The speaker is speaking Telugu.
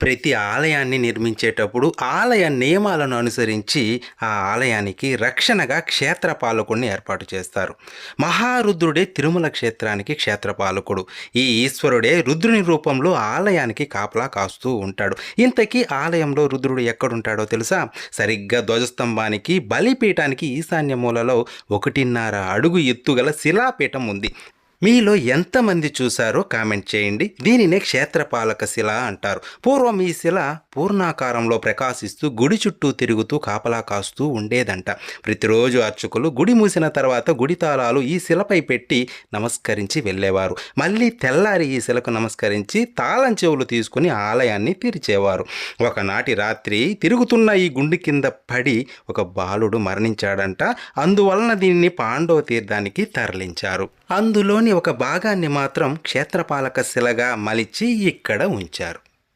ప్రతి ఆలయాన్ని నిర్మించేటప్పుడు ఆలయ నియమాలను అనుసరించి ఆ ఆలయానికి రక్షణగా క్షేత్రపాలకుడిని ఏర్పాటు చేస్తారు. మహారుద్రుడే తిరుమల క్షేత్రానికి క్షేత్రపాలకుడు. ఈ ఈశ్వరుడే రుద్రుని రూపంలో ఆలయానికి కాపలా కాస్తూ ఉంటాడు. ఇంతకీ ఆలయంలో రుద్రుడు ఎక్కడుంటాడో తెలుసా? సరిగ్గా ధ్వజస్తంభానికి బలిపీఠానికి ఈశాన్య మూలలో 1.5 అడుగు ఎత్తుగల శిలాపీఠం ఉంది. మీలో ఎంతమంది చూశారో కామెంట్ చేయండి. దీనినే క్షేత్రపాలక శిల అంటారు. పూర్వం ఈ శిల పూర్ణాకారంలో ప్రకాశిస్తూ గుడి చుట్టూ తిరుగుతూ కాపలా కాస్తూ ఉండేదంట. ప్రతిరోజు అర్చకులు గుడి మూసిన తర్వాత గుడి తాళాలు ఈ శిలపై పెట్టి నమస్కరించి వెళ్ళేవారు. మళ్ళీ తెల్లారి ఈ శిలకు నమస్కరించి తాళం చెవులు తీసుకుని ఆలయాన్ని తెరిచేవారు. ఒకనాటి రాత్రి తిరుగుతున్న ఈ గుండి కింద పడి ఒక బాలుడు మరణించాడంట. అందువలన దీనిని పాండవ తీర్థానికి తరలించారు. అందులోని ఒక భాగాన్ని మాత్రం క్షేత్రపాలక శిలగా మలిచి ఇక్కడ ఉంచారు.